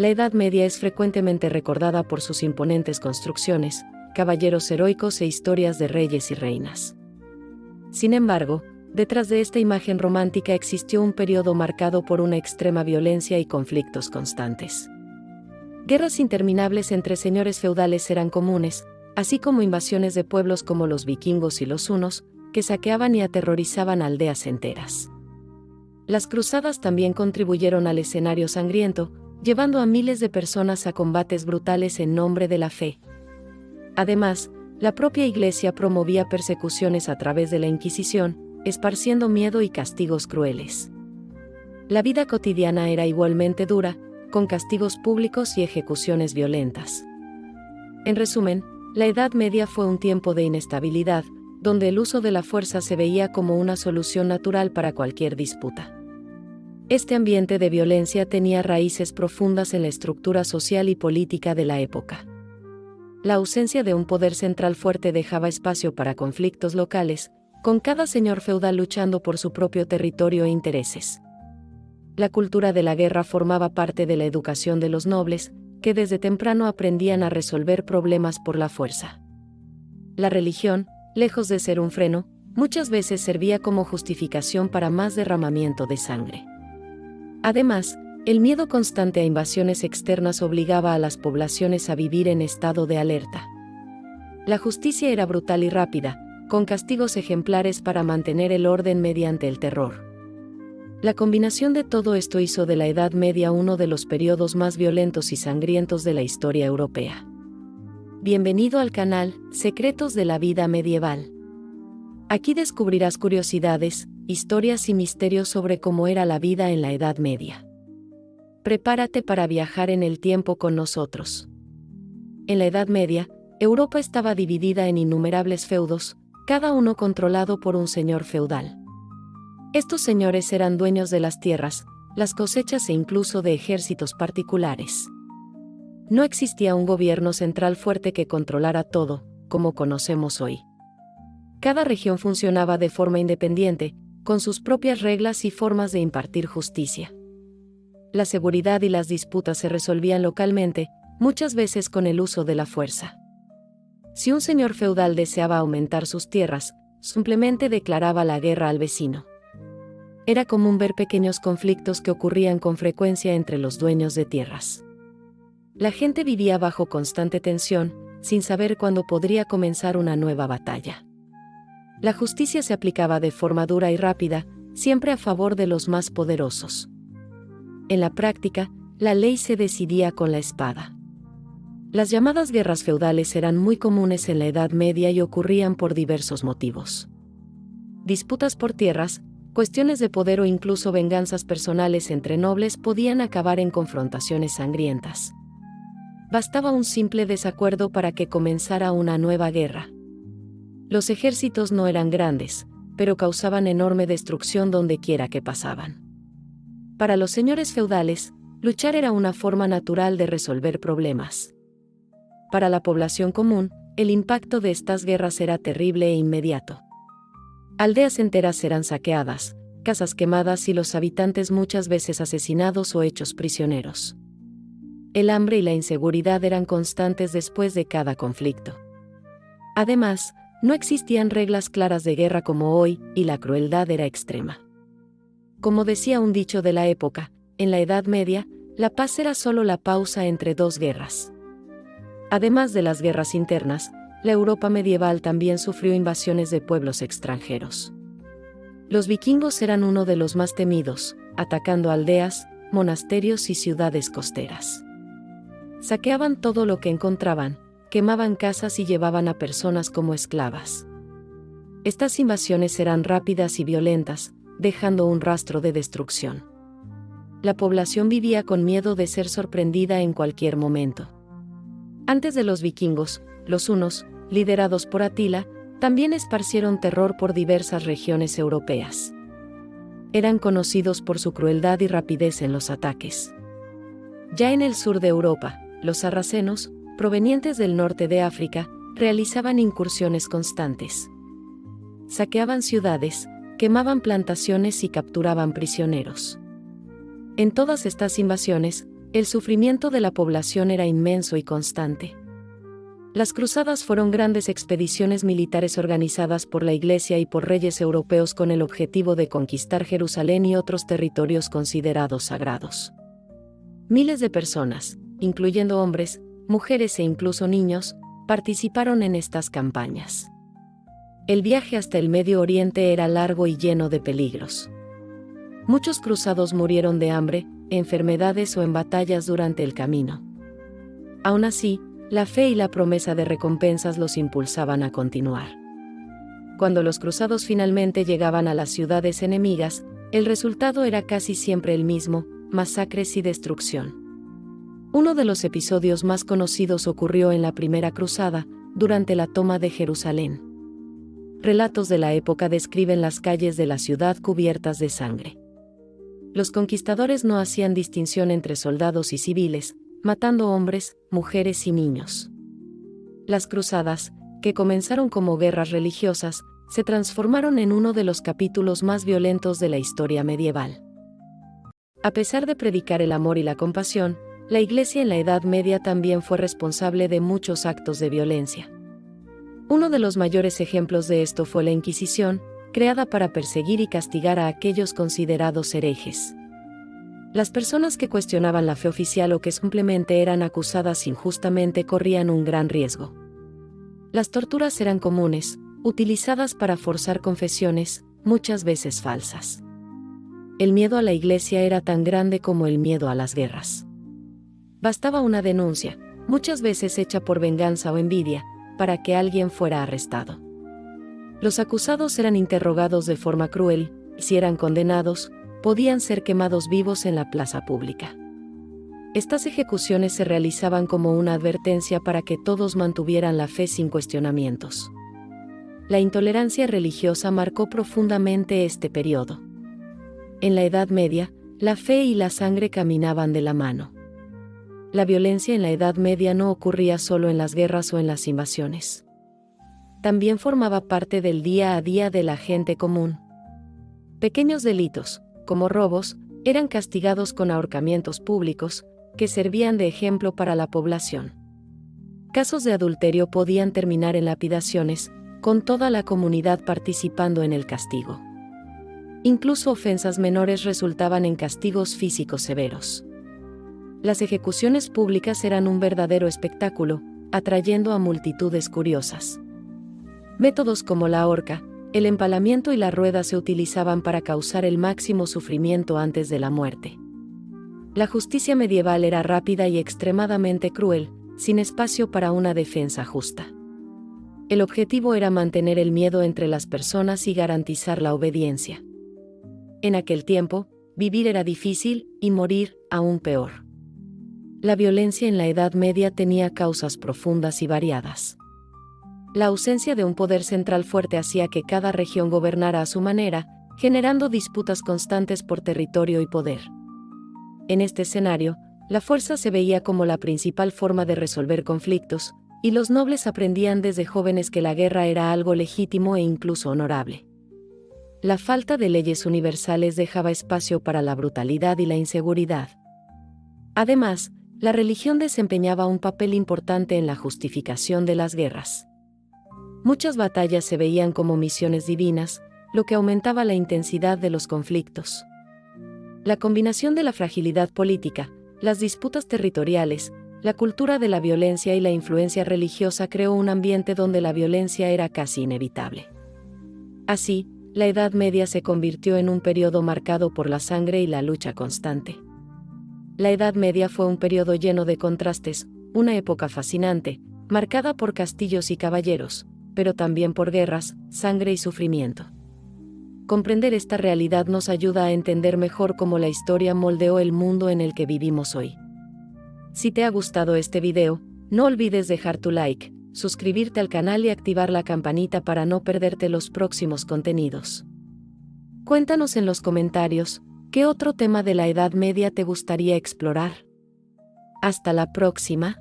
La Edad Media es frecuentemente recordada por sus imponentes construcciones, caballeros heroicos e historias de reyes y reinas. Sin embargo, detrás de esta imagen romántica existió un periodo marcado por una extrema violencia y conflictos constantes. Guerras interminables entre señores feudales eran comunes, así como invasiones de pueblos como los vikingos y los hunos, que saqueaban y aterrorizaban aldeas enteras. Las cruzadas también contribuyeron al escenario sangriento, llevando a miles de personas a combates brutales en nombre de la fe. Además, la propia Iglesia promovía persecuciones a través de la Inquisición, esparciendo miedo y castigos crueles. La vida cotidiana era igualmente dura, con castigos públicos y ejecuciones violentas. En resumen, la Edad Media fue un tiempo de inestabilidad, donde el uso de la fuerza se veía como una solución natural para cualquier disputa. Este ambiente de violencia tenía raíces profundas en la estructura social y política de la época. La ausencia de un poder central fuerte dejaba espacio para conflictos locales, con cada señor feudal luchando por su propio territorio e intereses. La cultura de la guerra formaba parte de la educación de los nobles, que desde temprano aprendían a resolver problemas por la fuerza. La religión, lejos de ser un freno, muchas veces servía como justificación para más derramamiento de sangre. Además, el miedo constante a invasiones externas obligaba a las poblaciones a vivir en estado de alerta. La justicia era brutal y rápida, con castigos ejemplares para mantener el orden mediante el terror. La combinación de todo esto hizo de la Edad Media uno de los periodos más violentos y sangrientos de la historia europea. Bienvenido al canal Secretos de la Vida Medieval. Aquí descubrirás curiosidades, historias y misterios sobre cómo era la vida en la Edad Media. Prepárate para viajar en el tiempo con nosotros. En la Edad Media, Europa estaba dividida en innumerables feudos, cada uno controlado por un señor feudal. Estos señores eran dueños de las tierras, las cosechas e incluso de ejércitos particulares. No existía un gobierno central fuerte que controlara todo, como conocemos hoy. Cada región funcionaba de forma independiente, con sus propias reglas y formas de impartir justicia. La seguridad y las disputas se resolvían localmente, muchas veces con el uso de la fuerza. Si un señor feudal deseaba aumentar sus tierras, simplemente declaraba la guerra al vecino. Era común ver pequeños conflictos que ocurrían con frecuencia entre los dueños de tierras. La gente vivía bajo constante tensión, sin saber cuándo podría comenzar una nueva batalla. La justicia se aplicaba de forma dura y rápida, siempre a favor de los más poderosos. En la práctica, la ley se decidía con la espada. Las llamadas guerras feudales eran muy comunes en la Edad Media y ocurrían por diversos motivos. Disputas por tierras, cuestiones de poder o incluso venganzas personales entre nobles podían acabar en confrontaciones sangrientas. Bastaba un simple desacuerdo para que comenzara una nueva guerra. Los ejércitos no eran grandes, pero causaban enorme destrucción donde quiera que pasaban. Para los señores feudales, luchar era una forma natural de resolver problemas. Para la población común, el impacto de estas guerras era terrible e inmediato. Aldeas enteras eran saqueadas, casas quemadas y los habitantes muchas veces asesinados o hechos prisioneros. El hambre y la inseguridad eran constantes después de cada conflicto. Además, no existían reglas claras de guerra como hoy, y la crueldad era extrema. Como decía un dicho de la época, en la Edad Media, la paz era solo la pausa entre dos guerras. Además de las guerras internas, la Europa medieval también sufrió invasiones de pueblos extranjeros. Los vikingos eran uno de los más temidos, atacando aldeas, monasterios y ciudades costeras. Saqueaban todo lo que encontraban, quemaban casas y llevaban a personas como esclavas. Estas invasiones eran rápidas y violentas, dejando un rastro de destrucción. La población vivía con miedo de ser sorprendida en cualquier momento. Antes de los vikingos, los hunos, liderados por Atila, también esparcieron terror por diversas regiones europeas. Eran conocidos por su crueldad y rapidez en los ataques. Ya en el sur de Europa, los sarracenos, provenientes del norte de África, realizaban incursiones constantes. Saqueaban ciudades, quemaban plantaciones y capturaban prisioneros. En todas estas invasiones, el sufrimiento de la población era inmenso y constante. Las cruzadas fueron grandes expediciones militares organizadas por la Iglesia y por reyes europeos con el objetivo de conquistar Jerusalén y otros territorios considerados sagrados. Miles de personas, incluyendo hombres, mujeres e incluso niños, participaron en estas campañas. El viaje hasta el Medio Oriente era largo y lleno de peligros. Muchos cruzados murieron de hambre, enfermedades o en batallas durante el camino. Aún así, la fe y la promesa de recompensas los impulsaban a continuar. Cuando los cruzados finalmente llegaban a las ciudades enemigas, el resultado era casi siempre el mismo: masacres y destrucción. Uno de los episodios más conocidos ocurrió en la Primera Cruzada, durante la toma de Jerusalén. Relatos de la época describen las calles de la ciudad cubiertas de sangre. Los conquistadores no hacían distinción entre soldados y civiles, matando hombres, mujeres y niños. Las cruzadas, que comenzaron como guerras religiosas, se transformaron en uno de los capítulos más violentos de la historia medieval. A pesar de predicar el amor y la compasión, la Iglesia en la Edad Media también fue responsable de muchos actos de violencia. Uno de los mayores ejemplos de esto fue la Inquisición, creada para perseguir y castigar a aquellos considerados herejes. Las personas que cuestionaban la fe oficial o que simplemente eran acusadas injustamente corrían un gran riesgo. Las torturas eran comunes, utilizadas para forzar confesiones, muchas veces falsas. El miedo a la Iglesia era tan grande como el miedo a las guerras. Bastaba una denuncia, muchas veces hecha por venganza o envidia, para que alguien fuera arrestado. Los acusados eran interrogados de forma cruel, y si eran condenados, podían ser quemados vivos en la plaza pública. Estas ejecuciones se realizaban como una advertencia para que todos mantuvieran la fe sin cuestionamientos. La intolerancia religiosa marcó profundamente este periodo. En la Edad Media, la fe y la sangre caminaban de la mano. La violencia en la Edad Media no ocurría solo en las guerras o en las invasiones. También formaba parte del día a día de la gente común. Pequeños delitos, como robos, eran castigados con ahorcamientos públicos, que servían de ejemplo para la población. Casos de adulterio podían terminar en lapidaciones, con toda la comunidad participando en el castigo. Incluso ofensas menores resultaban en castigos físicos severos. Las ejecuciones públicas eran un verdadero espectáculo, atrayendo a multitudes curiosas. Métodos como la horca, el empalamiento y la rueda se utilizaban para causar el máximo sufrimiento antes de la muerte. La justicia medieval era rápida y extremadamente cruel, sin espacio para una defensa justa. El objetivo era mantener el miedo entre las personas y garantizar la obediencia. En aquel tiempo, vivir era difícil y morir, aún peor. La violencia en la Edad Media tenía causas profundas y variadas. La ausencia de un poder central fuerte hacía que cada región gobernara a su manera, generando disputas constantes por territorio y poder. En este escenario, la fuerza se veía como la principal forma de resolver conflictos, y los nobles aprendían desde jóvenes que la guerra era algo legítimo e incluso honorable. La falta de leyes universales dejaba espacio para la brutalidad y la inseguridad. Además, la religión desempeñaba un papel importante en la justificación de las guerras. Muchas batallas se veían como misiones divinas, lo que aumentaba la intensidad de los conflictos. La combinación de la fragilidad política, las disputas territoriales, la cultura de la violencia y la influencia religiosa creó un ambiente donde la violencia era casi inevitable. Así, la Edad Media se convirtió en un periodo marcado por la sangre y la lucha constante. La Edad Media fue un periodo lleno de contrastes, una época fascinante, marcada por castillos y caballeros, pero también por guerras, sangre y sufrimiento. Comprender esta realidad nos ayuda a entender mejor cómo la historia moldeó el mundo en el que vivimos hoy. Si te ha gustado este video, no olvides dejar tu like, suscribirte al canal y activar la campanita para no perderte los próximos contenidos. Cuéntanos en los comentarios, ¿qué otro tema de la Edad Media te gustaría explorar? Hasta la próxima.